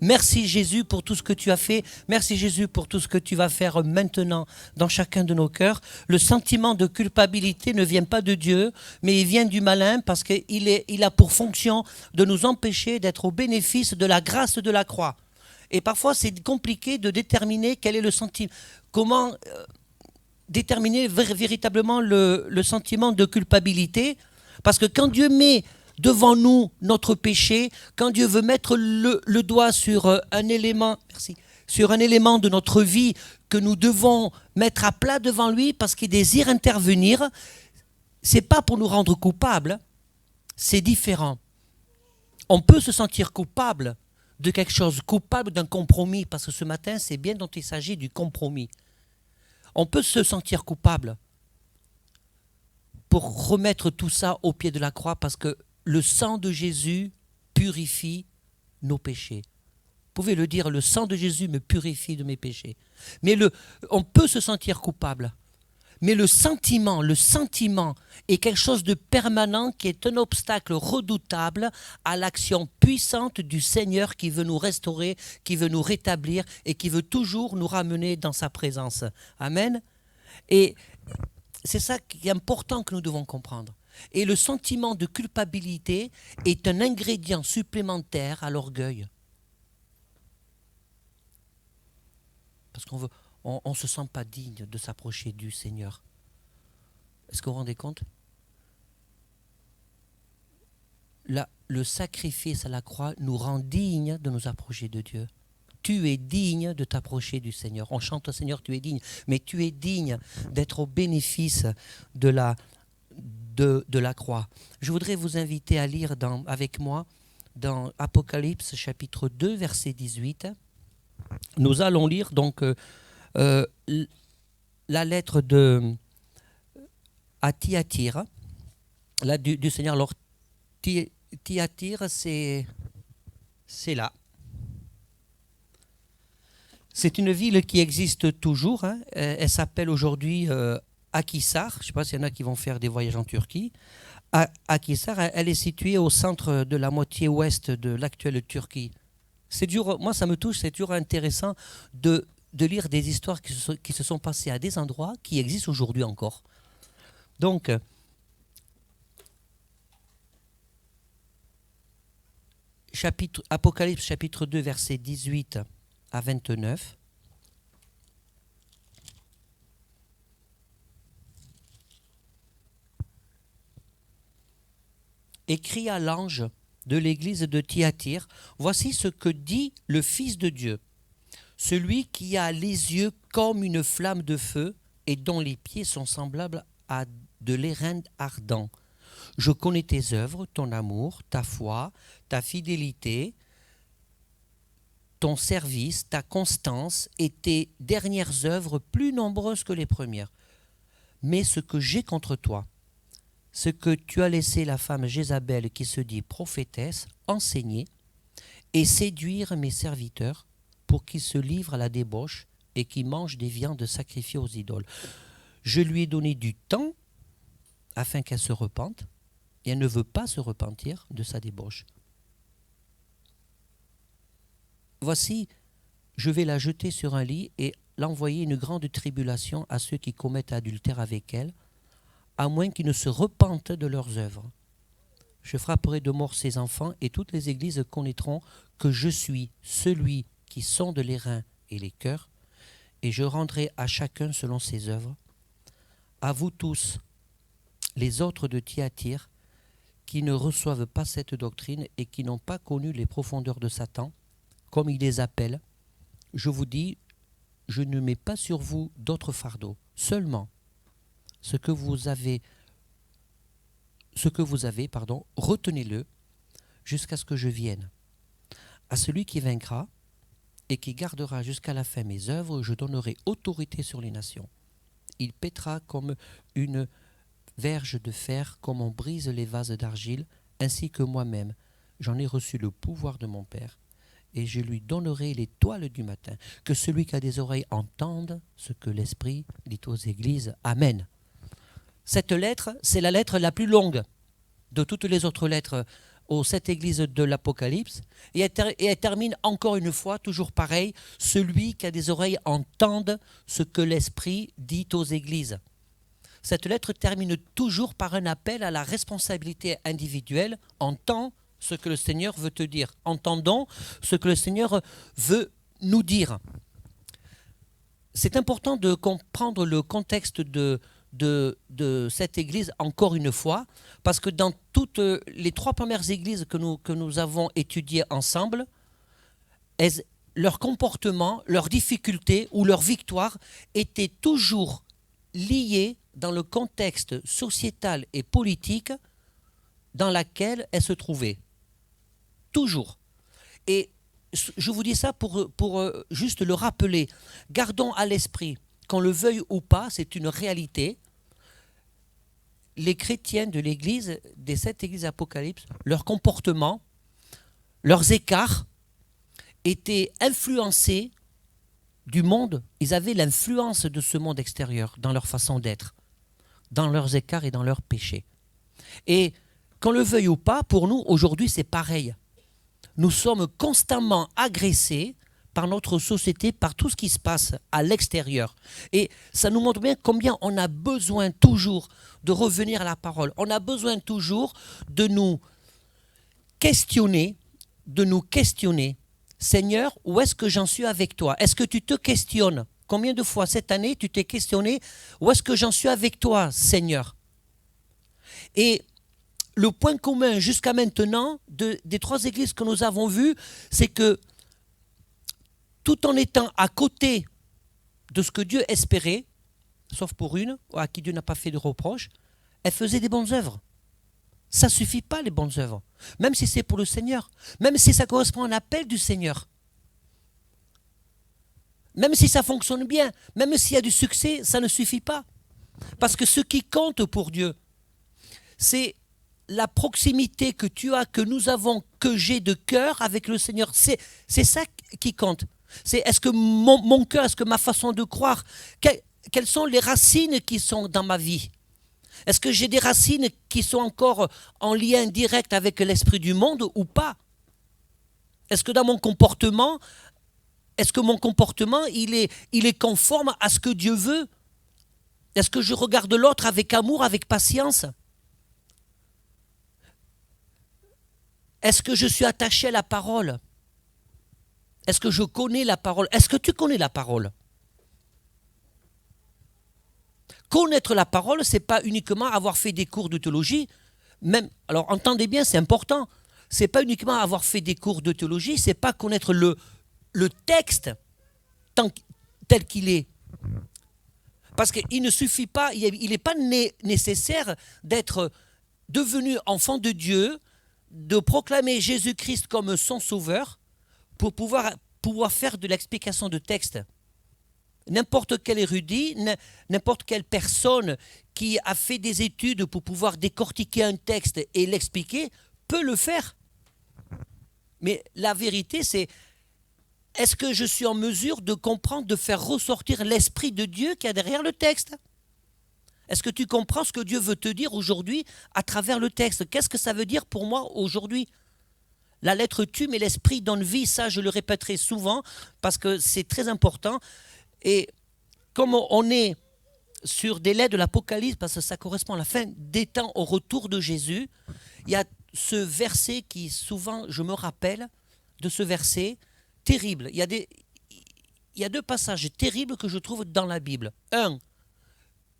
Merci Jésus pour tout ce que tu as fait. Merci Jésus pour tout ce que tu vas faire maintenant dans chacun de nos cœurs. Le sentiment de culpabilité ne vient pas de Dieu, mais il vient du malin parce qu'il a pour fonction de nous empêcher d'être au bénéfice de la grâce de la croix. Et parfois, c'est compliqué de déterminer quel est le sentiment. Comment déterminer véritablement le sentiment de culpabilité. Parce que quand Dieu met devant nous notre péché, quand Dieu veut mettre le doigt sur un élément, sur un élément de notre vie que nous devons mettre à plat devant lui parce qu'il désire intervenir, c'est pas pour nous rendre coupables, c'est différent. On peut se sentir coupable de quelque chose, coupable d'un compromis, parce que ce matin, c'est bien dont il s'agit du compromis. On peut se sentir coupable pour remettre tout ça au pied de la croix parce que le sang de Jésus purifie nos péchés. Vous pouvez le dire, le sang de Jésus me purifie de mes péchés. Mais on peut se sentir coupable. Mais le sentiment est quelque chose de permanent qui est un obstacle redoutable à l'action puissante du Seigneur qui veut nous restaurer, qui veut nous rétablir et qui veut toujours nous ramener dans sa présence. Amen. Et c'est ça qui est important que nous devons comprendre. Et le sentiment de culpabilité est un ingrédient supplémentaire à l'orgueil. Parce qu'on ne se sent pas digne de s'approcher du Seigneur. Est-ce que vous vous rendez compte ? Le sacrifice à la croix nous rend dignes de nous approcher de Dieu. Tu es digne de t'approcher du Seigneur. On chante au Seigneur, tu es digne. Mais tu es digne d'être au bénéfice de la croix. Je voudrais vous inviter à lire avec moi dans Apocalypse chapitre 2, verset 18. Nous allons lire donc la lettre à Thyatire, du Seigneur. Alors, Thyatire, c'est là. C'est une ville qui existe toujours. Hein. Elle s'appelle aujourd'hui Akhisar. Je ne sais pas s'il y en a qui vont faire des voyages en Turquie. Akhisar, elle est située au centre de la moitié ouest de l'actuelle Turquie. C'est dur, moi ça me touche, c'est toujours intéressant de lire des histoires qui se sont passées à des endroits qui existent aujourd'hui encore. Donc, Apocalypse chapitre 2, versets 18 à 29. Écrit à l'ange de l'église de Thyatire, voici ce que dit le Fils de Dieu, celui qui a les yeux comme une flamme de feu et dont les pieds sont semblables à de l'airain ardent. Je connais tes œuvres, ton amour, ta foi, ta fidélité, ton service, ta constance et tes dernières œuvres plus nombreuses que les premières. Mais ce que j'ai contre toi, c'est que tu as laissé la femme Jézabel qui se dit prophétesse enseigner et séduire mes serviteurs pour qu'ils se livrent à la débauche et qu'ils mangent des viandes sacrifiées aux idoles. Je lui ai donné du temps afin qu'elle se repente et elle ne veut pas se repentir de sa débauche. Voici, je vais la jeter sur un lit et l'envoyer une grande tribulation à ceux qui commettent adultère avec elle, à moins qu'ils ne se repentent de leurs œuvres. Je frapperai de mort ses enfants et toutes les églises connaîtront que je suis celui qui sonde les reins et les cœurs, et je rendrai à chacun selon ses œuvres. À vous tous, les autres de Thyatire, qui ne reçoivent pas cette doctrine et qui n'ont pas connu les profondeurs de Satan, comme il les appelle, je vous dis, je ne mets pas sur vous d'autres fardeaux, seulement ce que vous avez, retenez-le jusqu'à ce que je vienne. À celui qui vaincra et qui gardera jusqu'à la fin mes œuvres, je donnerai autorité sur les nations. Il pètera comme une verge de fer, comme on brise les vases d'argile, ainsi que moi-même, j'en ai reçu le pouvoir de mon Père, et je lui donnerai l'étoile du matin. Que celui qui a des oreilles entende ce que l'Esprit dit aux églises. Amen. Cette lettre, c'est la lettre la plus longue de toutes les autres lettres aux 7 églises de l'Apocalypse, et elle termine encore une fois, toujours pareil, celui qui a des oreilles entende ce que l'Esprit dit aux églises. Cette lettre termine toujours par un appel à la responsabilité individuelle. Entends ce que le Seigneur veut te dire. Entendons ce que le Seigneur veut nous dire. C'est important de comprendre le contexte de cette église encore une fois, parce que dans toutes les 3 premières églises que nous avons étudiées ensemble, leur comportement, leurs difficultés ou leur victoire étaient toujours liées dans le contexte sociétal et politique dans lequel elles se trouvaient. Toujours. Et je vous dis ça pour juste le rappeler. Gardons à l'esprit, qu'on le veuille ou pas, c'est une réalité. Les chrétiens de l'Église, des 7 églises Apocalypse, leur comportement, leurs écarts étaient influencés du monde. Ils avaient l'influence de ce monde extérieur dans leur façon d'être, dans leurs écarts et dans leurs péchés. Et qu'on le veuille ou pas, pour nous, aujourd'hui, c'est pareil. Nous sommes constamment agressés par notre société, par tout ce qui se passe à l'extérieur. Et ça nous montre bien combien on a besoin toujours de revenir à la parole. On a besoin toujours de nous questionner, Seigneur, où est-ce que j'en suis avec toi? Est-ce que tu te questionnes? Combien de fois cette année tu t'es questionné, où est-ce que j'en suis avec toi, Seigneur? Et le point commun jusqu'à maintenant des 3 églises que nous avons vues, c'est que tout en étant à côté de ce que Dieu espérait, sauf pour une, à qui Dieu n'a pas fait de reproche, elles faisaient des bonnes œuvres. Ça ne suffit pas, les bonnes œuvres. Même si c'est pour le Seigneur. Même si ça correspond à un appel du Seigneur. Même si ça fonctionne bien. Même s'il y a du succès, ça ne suffit pas. Parce que ce qui compte pour Dieu, c'est la proximité que tu as, que nous avons, que j'ai de cœur avec le Seigneur. C'est ça qui compte. C'est est-ce que mon cœur, est-ce que ma façon de croire, quelles sont les racines qui sont dans ma vie? Est-ce que j'ai des racines qui sont encore en lien direct avec l'esprit du monde ou pas? Est-ce que dans mon comportement, il est conforme à ce que Dieu veut? Est-ce que je regarde l'autre avec amour, avec patience? Est-ce que je suis attaché à la parole? Est-ce que je connais la parole? Est-ce que tu connais la parole? Connaître la parole, ce n'est pas uniquement avoir fait des cours de théologie. Même, alors entendez bien, c'est important. Ce n'est pas uniquement avoir fait des cours de théologie, ce n'est pas connaître le texte tel qu'il est. Parce qu'il ne suffit pas, il n'est pas nécessaire d'être devenu enfant de Dieu, de proclamer Jésus-Christ comme son sauveur pour pouvoir faire de l'explication de texte. N'importe quel érudit, n'importe quelle personne qui a fait des études pour pouvoir décortiquer un texte et l'expliquer peut le faire. Mais la vérité, c'est est-ce que je suis en mesure de comprendre, de faire ressortir l'Esprit de Dieu qu'il y a derrière le texte? Est-ce que tu comprends ce que Dieu veut te dire aujourd'hui à travers le texte? Qu'est-ce que ça veut dire pour moi aujourd'hui? La lettre tue, mais l'Esprit donne vie. Ça, je le répéterai souvent parce que c'est très important. Et comme on est sur des lettres de l'Apocalypse, parce que ça correspond à la fin des temps, au retour de Jésus, il y a ce verset qui souvent, je me rappelle de ce verset terrible. Il y a 2 passages terribles que je trouve dans la Bible. Un,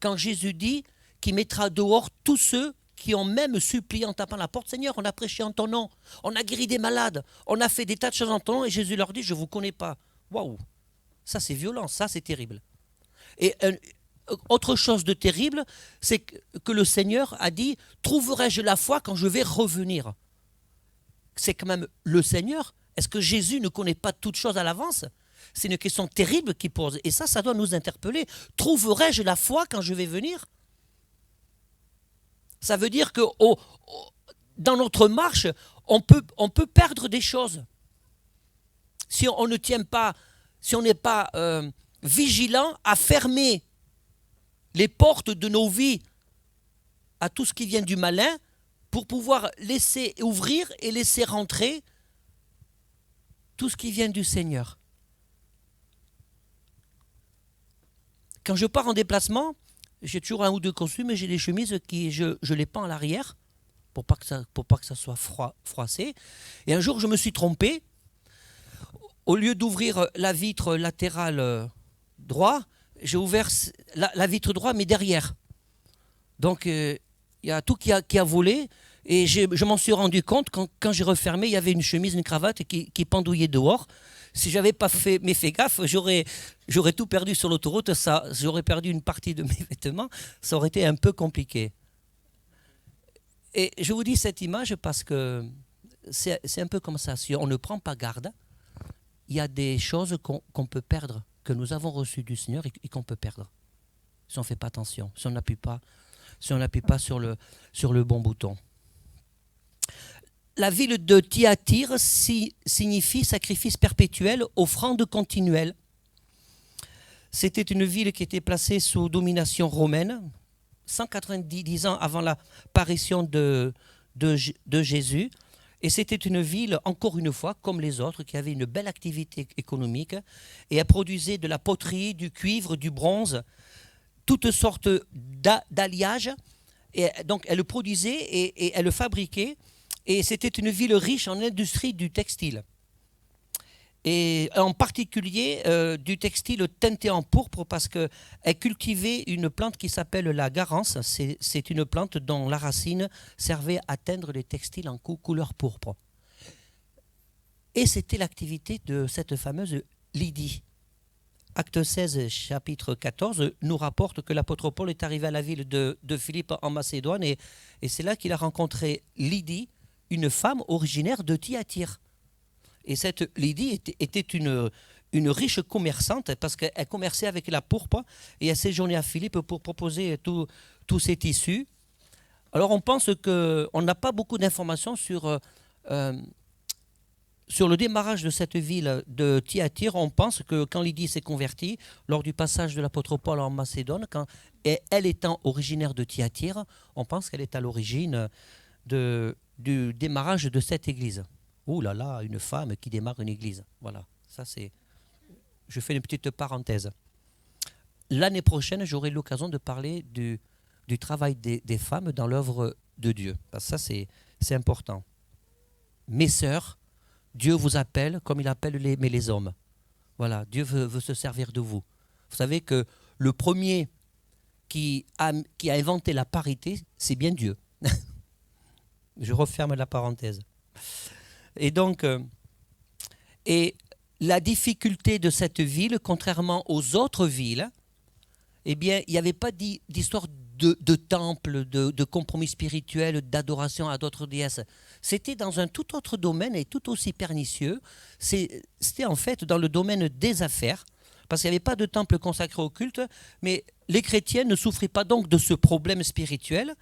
quand Jésus dit qu'il mettra dehors tous ceux qui ont même supplié en tapant la porte. Seigneur, on a prêché en ton nom, on a guéri des malades, on a fait des tas de choses en ton nom, et Jésus leur dit, je ne vous connais pas. Waouh! Ça, c'est violent, ça, c'est terrible. Et autre chose de terrible, c'est que le Seigneur a dit, trouverai-je la foi quand je vais revenir? C'est quand même le Seigneur. Est-ce que Jésus ne connaît pas toutes choses à l'avance? C'est une question terrible qu'il pose. Et ça doit nous interpeller. Trouverai-je la foi quand je vais venir? Ça veut dire que dans notre marche, on peut perdre des choses. Si on ne tient pas, si on n'est pas vigilant à fermer les portes de nos vies à tout ce qui vient du malin, pour pouvoir laisser ouvrir et laisser rentrer tout ce qui vient du Seigneur. Quand je pars en déplacement, j'ai toujours un ou deux costumes et j'ai des chemises qui je les pends à l'arrière pour pas que ça soit froissé. Et un jour, je me suis trompé. Au lieu d'ouvrir la vitre latérale droit, j'ai ouvert la vitre droite, mais derrière. Donc, il y a tout qui a volé. Et je m'en suis rendu compte quand j'ai refermé, il y avait une chemise, une cravate qui pendouillait dehors. Si je n'avais pas fait gaffe, j'aurais tout perdu sur l'autoroute. J'aurais perdu une partie de mes vêtements. Ça aurait été un peu compliqué. Et je vous dis cette image parce que c'est un peu comme ça. Si on ne prend pas garde, il y a des choses qu'on peut perdre, que nous avons reçues du Seigneur et qu'on peut perdre. Si on ne fait pas attention, si on n'appuie pas sur le bon bouton. La ville de Thyatire signifie sacrifice perpétuel, offrande continuelle. C'était une ville qui était placée sous domination romaine, 190 ans avant l'apparition de Jésus. Et c'était une ville, encore une fois, comme les autres, qui avait une belle activité économique. Et elle produisait de la poterie, du cuivre, du bronze, toutes sortes d'alliages. Et donc elle le produisait et elle le fabriquait. Et c'était une ville riche en industrie du textile. Et en particulier du textile teinté en pourpre parce qu'elle cultivait une plante qui s'appelle la garance. C'est une plante dont la racine servait à teindre les textiles en couleur pourpre. Et c'était l'activité de cette fameuse Lydie. Acte 16, chapitre 14, nous rapporte que l'apôtre Paul est arrivé à la ville de Philippe en Macédoine et c'est là qu'il a rencontré Lydie, une femme originaire de Thyatire. Et cette Lydie était une riche commerçante parce qu'elle commerçait avec la pourpre et elle séjournait à Philippe pour proposer tous ces tissus. Alors on pense qu'on n'a pas beaucoup d'informations sur le démarrage de cette ville de Thyatire. On pense que quand Lydie s'est convertie, lors du passage de l'apôtre Paul en Macédoine, elle étant originaire de Thyatire, on pense qu'elle est à l'origine du démarrage de cette église. Ouh là là, une femme qui démarre une église. Voilà, ça c'est... Je fais une petite parenthèse. L'année prochaine, j'aurai l'occasion de parler du travail des femmes dans l'œuvre de Dieu. Parce que ça, c'est important. Mes sœurs, Dieu vous appelle comme il appelle les hommes. Voilà, Dieu veut se servir de vous. Vous savez que le premier qui a inventé la parité, c'est bien Dieu. Je referme la parenthèse. Et donc, et la difficulté de cette ville, contrairement aux autres villes, eh bien, il n'y avait pas d'histoire de temple, de compromis spirituel, d'adoration à d'autres déesses. C'était dans un tout autre domaine et tout aussi pernicieux. C'était en fait dans le domaine des affaires, parce qu'il n'y avait pas de temple consacré au culte, mais les chrétiens ne souffraient pas donc de ce problème spirituel,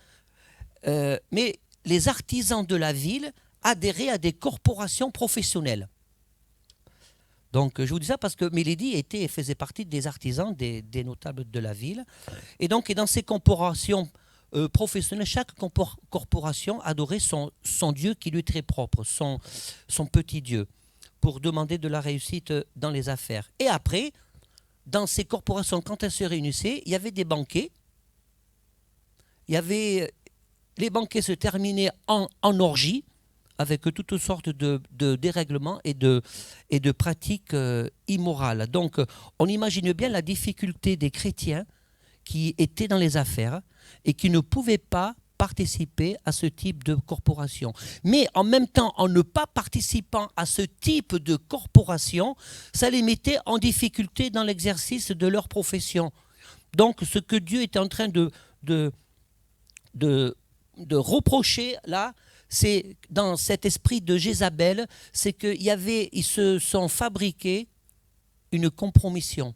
mais les artisans de la ville adhéraient à des corporations professionnelles. Donc je vous dis ça parce que Mélodie faisait partie des artisans, des notables de la ville. Et donc dans ces corporations professionnelles, chaque corporation adorait son Dieu qui lui est très propre, son petit Dieu, pour demander de la réussite dans les affaires. Et après, dans ces corporations, quand elles se réunissaient, il y avait des banquets. Les banquets se terminaient en orgie, avec toutes sortes de dérèglements et de pratiques immorales. Donc, on imagine bien la difficulté des chrétiens qui étaient dans les affaires et qui ne pouvaient pas participer à ce type de corporation. Mais en même temps, en ne pas participant à ce type de corporation, ça les mettait en difficulté dans l'exercice de leur profession. Donc, ce que Dieu était en train de reprocher là, c'est dans cet esprit de Jézabel, c'est qu'ils se sont fabriqués une compromission.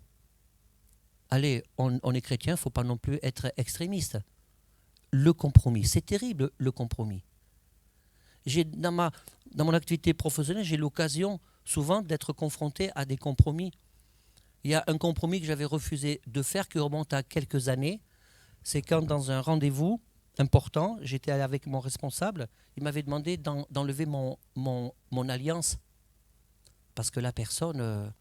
Allez, on est chrétien, il ne faut pas non plus être extrémiste. Le compromis, c'est terrible le compromis. Dans mon activité professionnelle, j'ai l'occasion souvent d'être confronté à des compromis. Il y a un compromis que j'avais refusé de faire qui remonte à quelques années. C'est quand dans un rendez-vous, important. J'étais allé avec mon responsable. Il m'avait demandé d'enlever mon alliance. Parce que la personne,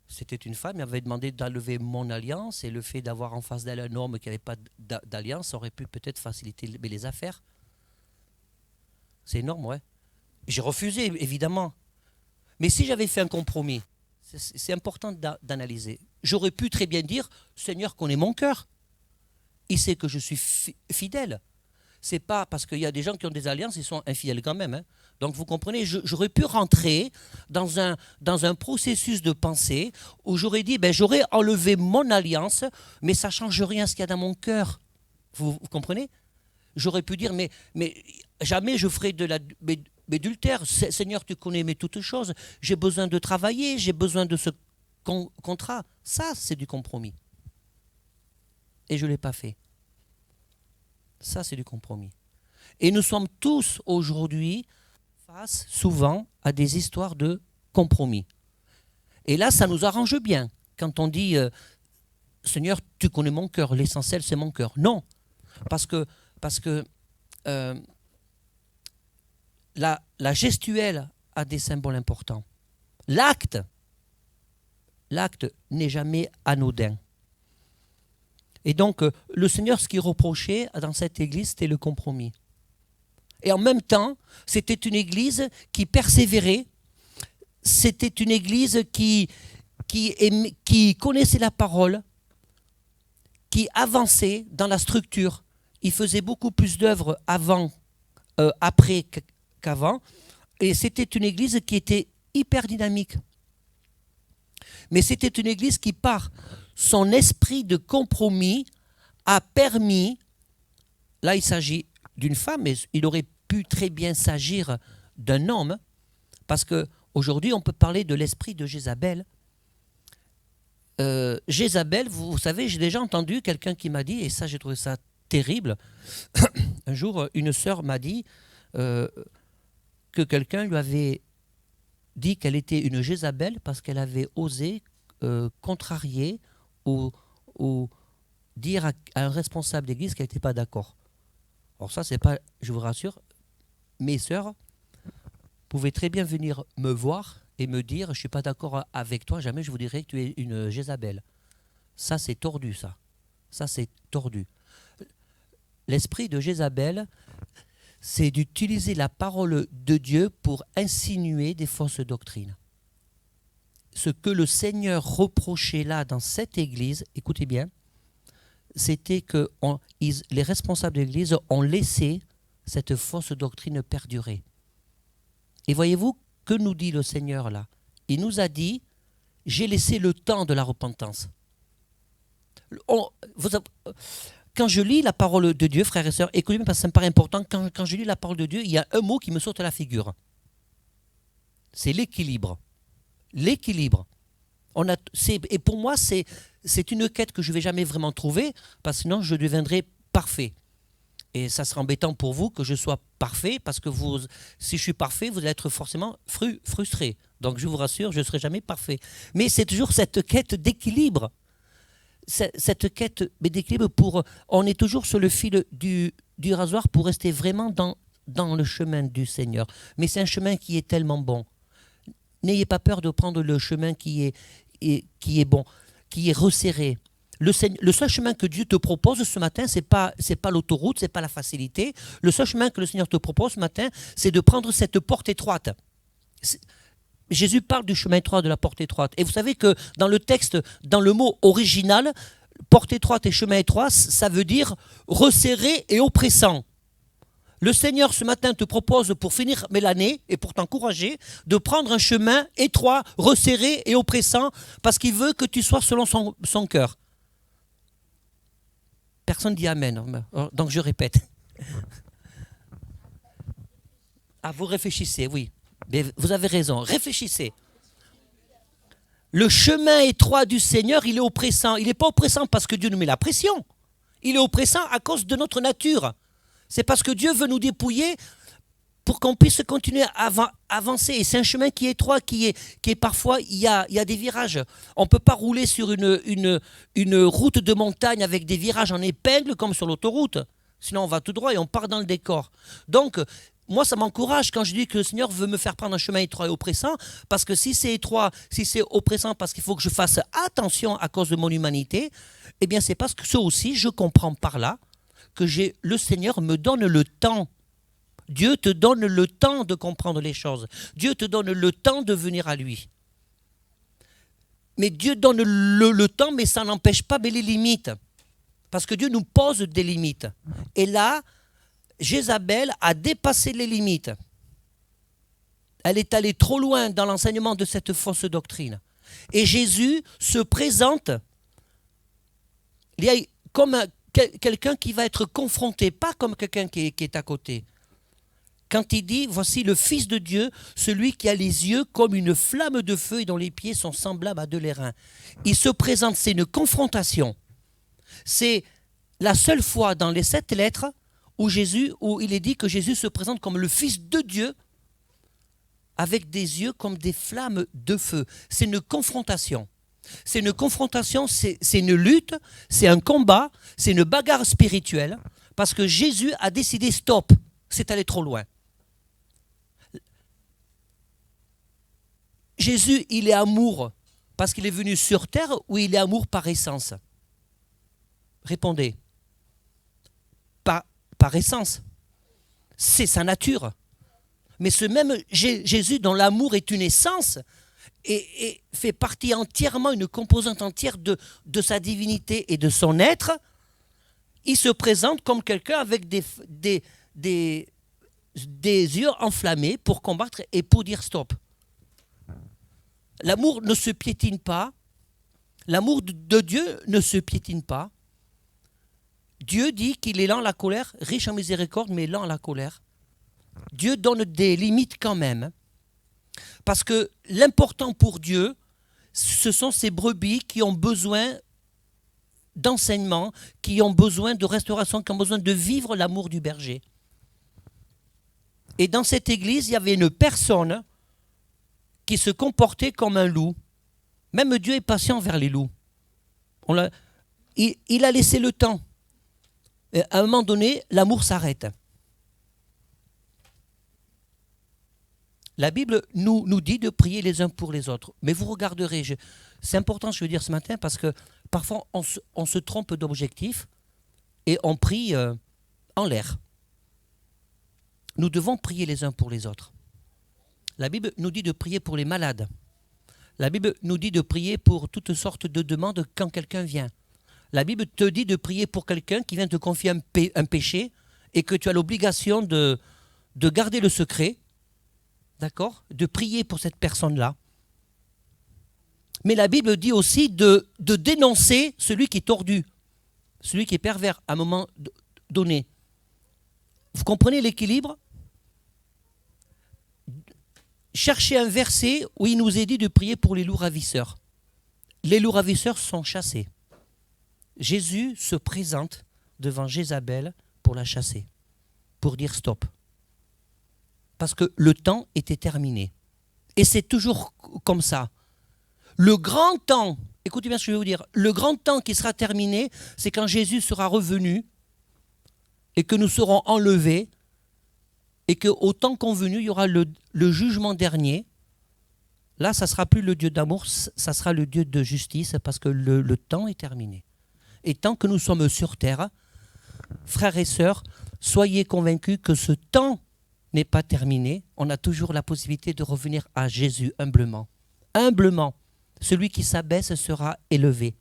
c'était une femme, il m'avait demandé d'enlever mon alliance. Et le fait d'avoir en face d'elle un homme qui n'avait pas d'alliance aurait pu peut-être faciliter les affaires. C'est énorme, ouais. J'ai refusé, évidemment. Mais si j'avais fait un compromis, c'est important d'analyser. J'aurais pu très bien dire, Seigneur connaît mon cœur. Il sait que je suis fidèle. C'est pas parce qu'il y a des gens qui ont des alliances, ils sont infidèles quand même. Hein. Donc vous comprenez, j'aurais pu rentrer dans un processus de pensée où j'aurais dit, j'aurais enlevé mon alliance, mais ça ne change rien à ce qu'il y a dans mon cœur. Vous comprenez? J'aurais pu dire, mais jamais je ferai de l'adultère. Seigneur, tu connais mes toutes choses. J'ai besoin de travailler, j'ai besoin de ce contrat. Ça, c'est du compromis. Et je ne l'ai pas fait. Ça, c'est du compromis. Et nous sommes tous aujourd'hui face souvent à des histoires de compromis. Et là, ça nous arrange bien. Quand on dit Seigneur, tu connais mon cœur, l'essentiel, c'est mon cœur. Non, parce que la gestuelle a des symboles importants. L'acte n'est jamais anodin. Et donc, le Seigneur, ce qu'il reprochait dans cette église, c'était le compromis. Et en même temps, c'était une église qui persévérait. C'était une église qui connaissait la parole, qui avançait dans la structure. Il faisait beaucoup plus d'œuvres après qu'avant. Et c'était une église qui était hyper dynamique. Mais c'était une église qui, par son esprit de compromis, a permis, là il s'agit d'une femme, mais il aurait pu très bien s'agir d'un homme, parce qu'aujourd'hui on peut parler de l'esprit de Jézabel. Jézabel, vous savez, j'ai déjà entendu quelqu'un qui m'a dit, et ça j'ai trouvé ça terrible, un jour une sœur m'a dit que quelqu'un lui avait dit qu'elle était une Jézabel parce qu'elle avait osé contrarier ou dire à un responsable d'église qu'elle n'était pas d'accord. Alors ça, c'est pas, je vous rassure, mes sœurs pouvaient très bien venir me voir et me dire, je ne suis pas d'accord avec toi, jamais je vous dirai que tu es une Jézabel. Ça, c'est tordu, ça. Ça, c'est tordu. L'esprit de Jézabel, c'est d'utiliser la parole de Dieu pour insinuer des fausses doctrines. Ce que le Seigneur reprochait là dans cette église, écoutez bien, c'était que les responsables de l'église ont laissé cette fausse doctrine perdurer. Et voyez-vous, que nous dit le Seigneur là? Il nous a dit, j'ai laissé le temps de la repentance. Quand je lis la parole de Dieu, frères et sœurs, écoutez-moi parce que ça me paraît important, quand je lis la parole de Dieu, il y a un mot qui me saute à la figure. C'est l'équilibre. L'équilibre. Et pour moi, c'est une quête que je ne vais jamais vraiment trouver, parce que sinon je deviendrai parfait. Et ça sera embêtant pour vous que je sois parfait, parce que si je suis parfait, vous allez être forcément frustré. Donc je vous rassure, je ne serai jamais parfait. Mais c'est toujours cette quête d'équilibre. Cette quête d'équilibre, on est toujours sur le fil du rasoir pour rester vraiment dans le chemin du Seigneur. Mais c'est un chemin qui est tellement bon. N'ayez pas peur de prendre le chemin qui est bon, qui est resserré. Le seul chemin que Dieu te propose ce matin, c'est pas l'autoroute, c'est pas la facilité. Le seul chemin que le Seigneur te propose ce matin, c'est de prendre cette porte étroite. Jésus parle du chemin étroit, de la porte étroite. Et vous savez que dans le texte, dans le mot original, porte étroite et chemin étroit, ça veut dire resserré et oppressant. Le Seigneur ce matin te propose pour finir l'année et pour t'encourager de prendre un chemin étroit, resserré et oppressant parce qu'il veut que tu sois selon son cœur. Personne dit Amen, donc je répète. Ah, vous réfléchissez, oui. Mais vous avez raison, réfléchissez. Le chemin étroit du Seigneur, il est oppressant. Il n'est pas oppressant parce que Dieu nous met la pression. Il est oppressant à cause de notre nature. C'est parce que Dieu veut nous dépouiller pour qu'on puisse continuer à avancer. Et c'est un chemin qui est étroit, qui est parfois, il y a des virages. On ne peut pas rouler sur une route de montagne avec des virages en épingle comme sur l'autoroute. Sinon, on va tout droit et on part dans le décor. Donc, moi, ça m'encourage quand je dis que le Seigneur veut me faire prendre un chemin étroit et oppressant, parce que si c'est étroit, si c'est oppressant, parce qu'il faut que je fasse attention à cause de mon humanité, eh bien, c'est parce que ça aussi, je comprends par là que le Seigneur me donne le temps. Dieu te donne le temps de comprendre les choses. Dieu te donne le temps de venir à lui. Mais Dieu donne le temps, mais ça n'empêche pas les limites. Parce que Dieu nous pose des limites. Et là, Jézabel a dépassé les limites. Elle est allée trop loin dans l'enseignement de cette fausse doctrine. Et Jésus se présente comme quelqu'un qui va être confronté, pas comme quelqu'un qui est à côté. Quand il dit, voici le Fils de Dieu, celui qui a les yeux comme une flamme de feu et dont les pieds sont semblables à de l'airain. Il se présente, c'est une confrontation. C'est la seule fois dans les 7 lettres où il est dit que Jésus se présente comme le Fils de Dieu avec des yeux comme des flammes de feu. C'est une confrontation. C'est une confrontation, c'est une lutte, c'est un combat, c'est une bagarre spirituelle parce que Jésus a décidé stop, c'est allé trop loin. Jésus, il est amour parce qu'il est venu sur terre ou il est amour par essence? Répondez. Par essence. C'est sa nature. Mais ce même Jésus dont l'amour est une essence et fait partie entièrement, une composante entière de sa divinité et de son être, il se présente comme quelqu'un avec des yeux enflammés pour combattre et pour dire stop. L'amour ne se piétine pas. L'amour de Dieu ne se piétine pas. Dieu dit qu'il est lent à la colère, riche en miséricorde, mais lent à la colère. Dieu donne des limites quand même. Parce que l'important pour Dieu, ce sont ces brebis qui ont besoin d'enseignement, qui ont besoin de restauration, qui ont besoin de vivre l'amour du berger. Et dans cette église, il y avait une personne qui se comportait comme un loup. Même Dieu est patient vers les loups. Il a laissé le temps. Et à un moment donné, l'amour s'arrête. La Bible nous dit de prier les uns pour les autres. Mais vous regarderez, c'est important, je veux dire ce matin, parce que parfois on se trompe d'objectif et on prie en l'air. Nous devons prier les uns pour les autres. La Bible nous dit de prier pour les malades. La Bible nous dit de prier pour toutes sortes de demandes quand quelqu'un vient. La Bible te dit de prier pour quelqu'un qui vient te confier un péché et que tu as l'obligation de garder le secret, d'accord, de prier pour cette personne-là. Mais la Bible dit aussi de dénoncer celui qui est tordu, celui qui est pervers à un moment donné. Vous comprenez l'équilibre ? Cherchez un verset où il nous est dit de prier pour les loups ravisseurs. Les loups ravisseurs sont chassés. Jésus se présente devant Jézabel pour la chasser, pour dire stop. Parce que le temps était terminé. Et c'est toujours comme ça. Le grand temps, écoutez bien ce que je vais vous dire, le grand temps qui sera terminé, c'est quand Jésus sera revenu et que nous serons enlevés et qu'au temps convenu, il y aura le jugement dernier. Là, ça ne sera plus le Dieu d'amour, ça sera le Dieu de justice parce que le temps est terminé. Et tant que nous sommes sur terre, frères et sœurs, soyez convaincus que ce temps n'est pas terminé. On a toujours la possibilité de revenir à Jésus humblement. Humblement, celui qui s'abaisse sera élevé.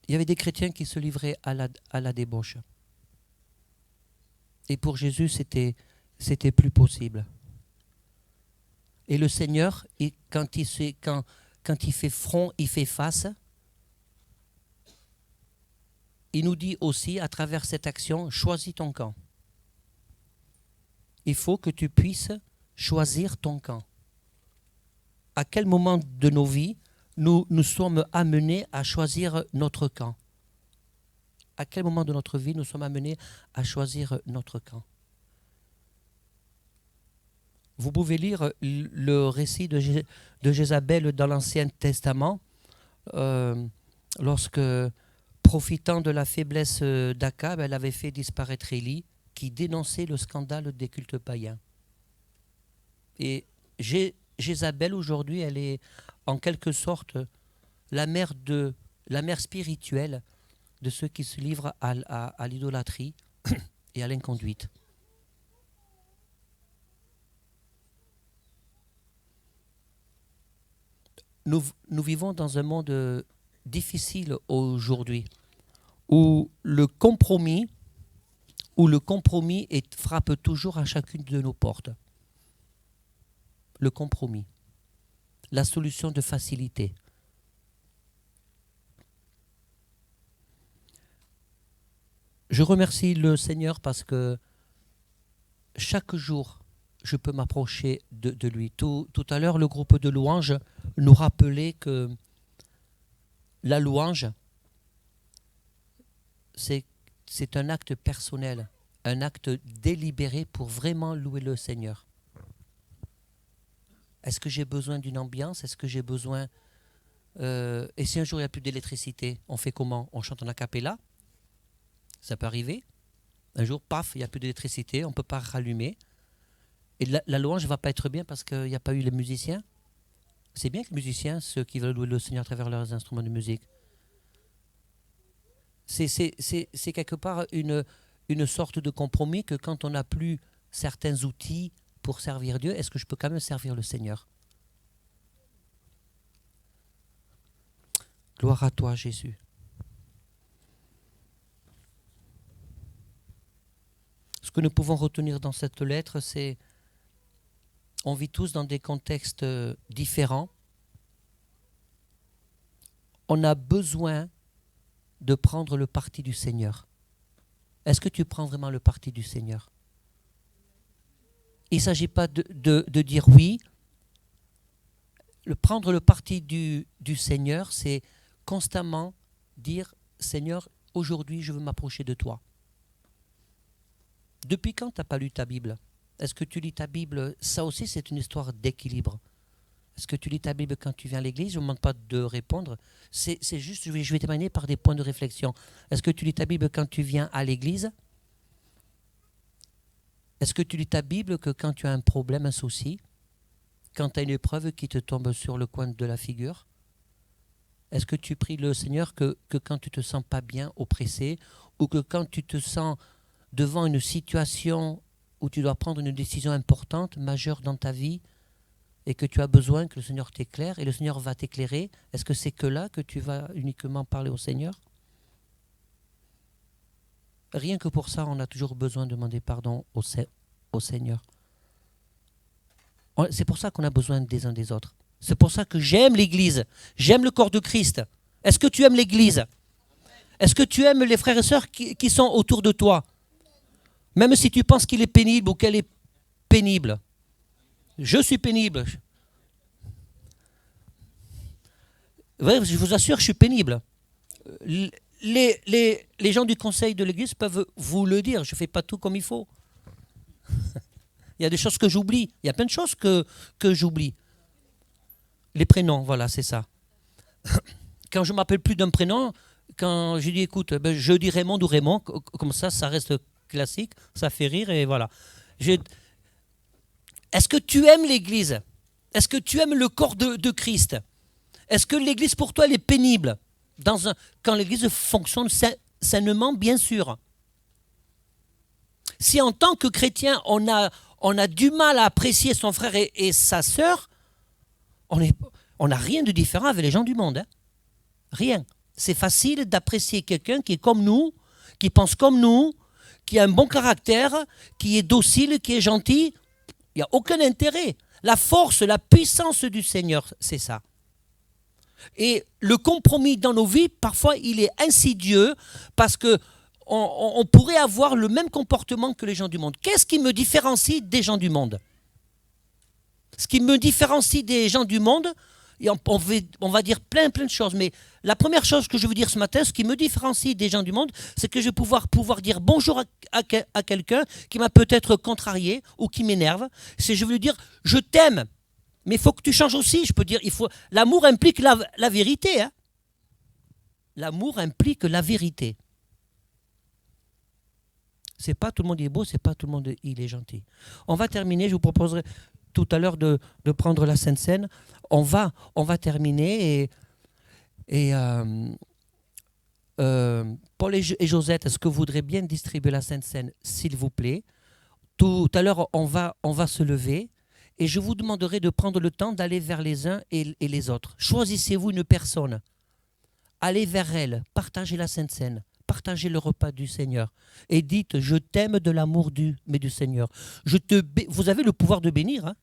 Il y avait des chrétiens qui se livraient à la débauche. Et pour Jésus, c'était plus possible. Et le Seigneur, quand il fait front, il fait face, il nous dit aussi, à travers cette action, choisis ton camp. Il faut que tu puisses choisir ton camp. À quel moment de nos vies nous sommes amenés à choisir notre camp? À quel moment de notre vie nous sommes amenés à choisir notre camp? Vous pouvez lire le récit de Jézabel dans l'Ancien Testament, lorsque, profitant de la faiblesse d'Akab, elle avait fait disparaître Élie, qui dénonçait le scandale des cultes païens. Et Jézabel, aujourd'hui, elle est en quelque sorte la mère spirituelle de ceux qui se livrent à l'idolâtrie et à l'inconduite. Nous vivons dans un monde difficile aujourd'hui, où le compromis frappe toujours à chacune de nos portes. Le compromis, la solution de facilité. Je remercie le Seigneur parce que chaque jour, je peux m'approcher de lui. Tout à l'heure, le groupe de louanges nous rappelait que la louange, c'est un acte personnel, un acte délibéré pour vraiment louer le Seigneur. Est-ce que j'ai besoin d'une ambiance? Est-ce que j'ai besoin... et si un jour il n'y a plus d'électricité, on fait comment? On chante en a cappella? Ça peut arriver. Un jour, paf, il n'y a plus d'électricité, on ne peut pas rallumer. Et la louange ne va pas être bien parce qu'il n'y a pas eu les musiciens. C'est bien que les musiciens, ceux qui veulent louer le Seigneur à travers leurs instruments de musique. C'est quelque part une sorte de compromis que quand on n'a plus certains outils pour servir Dieu, est-ce que je peux quand même servir le Seigneur? Gloire à toi, Jésus. Ce que nous pouvons retenir dans cette lettre, c'est on vit tous dans des contextes différents. On a besoin de prendre le parti du Seigneur. Est-ce que tu prends vraiment le parti du Seigneur? Il ne s'agit pas de dire oui. Prendre le parti du Seigneur, c'est constamment dire « Seigneur, aujourd'hui, je veux m'approcher de toi ». Depuis quand tu n'as pas lu ta Bible? Est-ce que tu lis ta Bible? Ça aussi, c'est une histoire d'équilibre. Est-ce que tu lis ta Bible quand tu viens à l'église? Je ne vous demande pas de répondre. C'est juste, je vais terminer par des points de réflexion. Est-ce que tu lis ta Bible quand tu viens à l'église? Est-ce que tu lis ta Bible que quand tu as un problème, un souci? Quand tu as une épreuve qui te tombe sur le coin de la figure? Est-ce que tu pries le Seigneur que quand tu ne te sens pas bien, oppressé, ou que quand tu te sens devant une situation où tu dois prendre une décision importante, majeure dans ta vie, et que tu as besoin que le Seigneur t'éclaire, et le Seigneur va t'éclairer, est-ce que c'est que là que tu vas uniquement parler au Seigneur? Rien que pour ça, on a toujours besoin de demander pardon au Seigneur. C'est pour ça qu'on a besoin des uns des autres. C'est pour ça que j'aime l'Église, j'aime le corps de Christ. Est-ce que tu aimes l'Église? Est-ce que tu aimes les frères et sœurs qui sont autour de toi? Même si tu penses qu'il est pénible ou qu'elle est pénible. Je suis pénible. Ouais, je vous assure, je suis pénible. Les gens du conseil de l'Église peuvent vous le dire. Je ne fais pas tout comme il faut. Il y a des choses que j'oublie. Il y a plein de choses que j'oublie. Les prénoms, voilà, c'est ça. Quand je ne m'appelle plus d'un prénom, quand je dis, écoute, je dis Raymond ou Raymond, comme ça reste classique, ça fait rire et voilà. Est-ce que tu aimes l'Église? Est-ce que tu aimes le corps de Christ? Est-ce que l'Église pour toi elle est pénible? Quand l'Église fonctionne sainement, bien sûr. Si en tant que chrétien on a du mal à apprécier son frère et sa sœur, on n'a rien de différent avec les gens du monde. Hein? Rien. C'est facile d'apprécier quelqu'un qui est comme nous, qui pense comme nous, qui a un bon caractère, qui est docile, qui est gentil. Il n'y a aucun intérêt. La force, la puissance du Seigneur, c'est ça. Et le compromis dans nos vies, parfois, il est insidieux parce qu'on pourrait avoir le même comportement que les gens du monde. Qu'est-ce qui me différencie des gens du monde? Ce qui me différencie des gens du monde, Et on va dire plein de choses. Mais la première chose que je veux dire ce matin, ce qui me différencie des gens du monde, c'est que je vais pouvoir dire bonjour à quelqu'un qui m'a peut-être contrarié ou qui m'énerve. C'est je veux lui dire je t'aime, mais il faut que tu changes aussi. Je peux dire l'amour implique la vérité. Hein. L'amour implique la vérité. C'est pas tout le monde est beau, c'est pas tout le monde il est gentil. On va terminer, je vous proposerai tout à l'heure de prendre la Sainte Seine. On va terminer et Paul et Josette, est-ce que vous voudrez bien distribuer la Sainte Seine, s'il vous plaît? Tout à l'heure, on va se lever et je vous demanderai de prendre le temps d'aller vers les uns et les autres. Choisissez-vous une personne. Allez vers elle, partagez la Sainte Seine. Partagez le repas du Seigneur et dites je t'aime de l'amour du Seigneur. Vous avez le pouvoir de bénir. Hein?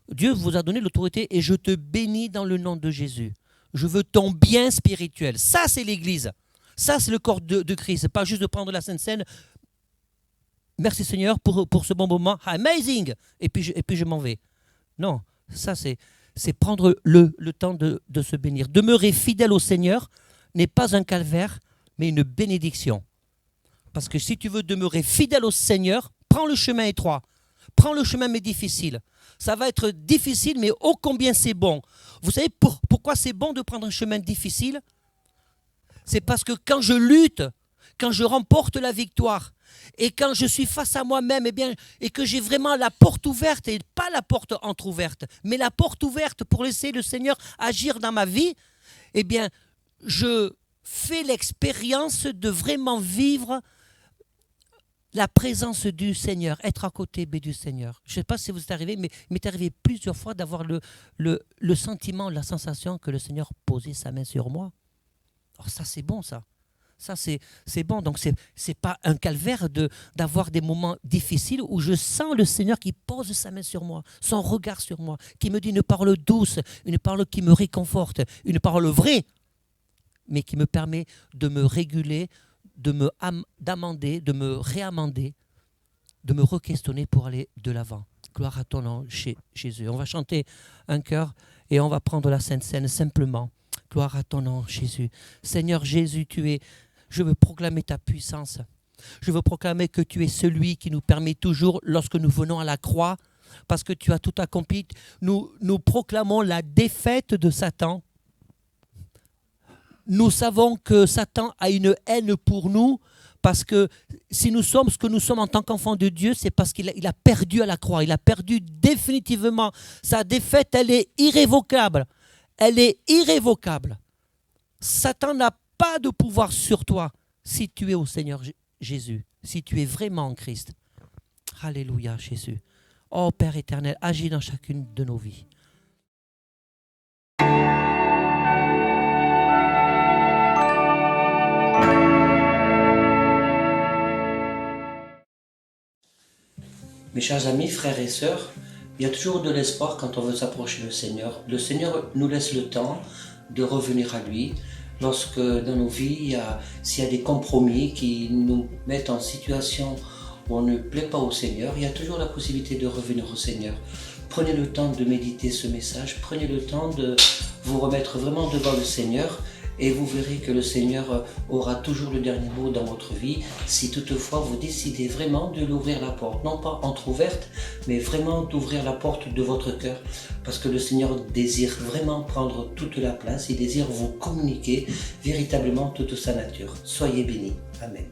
Dieu vous a donné l'autorité et je te bénis dans le nom de Jésus. Je veux ton bien spirituel. Ça, c'est l'Église. Ça, c'est le corps de Christ. Pas juste de prendre la Sainte Seine. Merci Seigneur pour ce bon moment. Amazing. Et puis je m'en vais. Non, ça, c'est prendre le temps de se bénir. Demeurer fidèle au Seigneur n'est pas un calvaire, mais une bénédiction. Parce que si tu veux demeurer fidèle au Seigneur, prends le chemin étroit. Prends le chemin mais difficile. Ça va être difficile, mais ô combien c'est bon. Vous savez pourquoi c'est bon de prendre un chemin difficile? C'est parce que quand je lutte, quand je remporte la victoire, et quand je suis face à moi-même, et que j'ai vraiment la porte ouverte, et pas la porte entrouverte, mais la porte ouverte pour laisser le Seigneur agir dans ma vie, eh bien, je fais l'expérience de vraiment vivre la présence du Seigneur, être à côté du Seigneur. Je ne sais pas si vous êtes arrivé, mais il m'est arrivé plusieurs fois d'avoir le sentiment, la sensation que le Seigneur posait sa main sur moi. Alors ça, c'est bon, ça. Ça, c'est bon. Donc, ce n'est pas un calvaire d'avoir des moments difficiles où je sens le Seigneur qui pose sa main sur moi, son regard sur moi, qui me dit une parole douce, une parole qui me réconforte, une parole vraie, mais qui me permet de me réguler, d'amender, de me réamender, de me re-questionner pour aller de l'avant. Gloire à ton nom, chez Jésus. On va chanter un chœur et on va prendre la Sainte Seine simplement. Gloire à ton nom, Jésus. Seigneur Jésus, je veux proclamer ta puissance. Je veux proclamer que tu es celui qui nous permet toujours, lorsque nous venons à la croix, parce que tu as tout accompli, nous proclamons la défaite de Satan. Nous savons que Satan a une haine pour nous parce que si nous sommes ce que nous sommes en tant qu'enfants de Dieu, c'est parce qu'il a perdu à la croix. Il a perdu définitivement. Sa défaite, elle est irrévocable. Elle est irrévocable. Satan n'a pas de pouvoir sur toi si tu es au Seigneur Jésus, si tu es vraiment en Christ. Alléluia, Jésus. Oh Père éternel, agis dans chacune de nos vies. Mes chers amis, frères et sœurs, il y a toujours de l'espoir quand on veut s'approcher du Seigneur. Le Seigneur nous laisse le temps de revenir à lui. Lorsque dans nos vies, s'il y a des compromis qui nous mettent en situation où on ne plaît pas au Seigneur, il y a toujours la possibilité de revenir au Seigneur. Prenez le temps de méditer ce message, prenez le temps de vous remettre vraiment devant le Seigneur et vous verrez que le Seigneur aura toujours le dernier mot dans votre vie si toutefois vous décidez vraiment de l'ouvrir la porte, non pas entrouverte, mais vraiment d'ouvrir la porte de votre cœur, parce que le Seigneur désire vraiment prendre toute la place, il désire vous communiquer véritablement toute sa nature. Soyez bénis. Amen.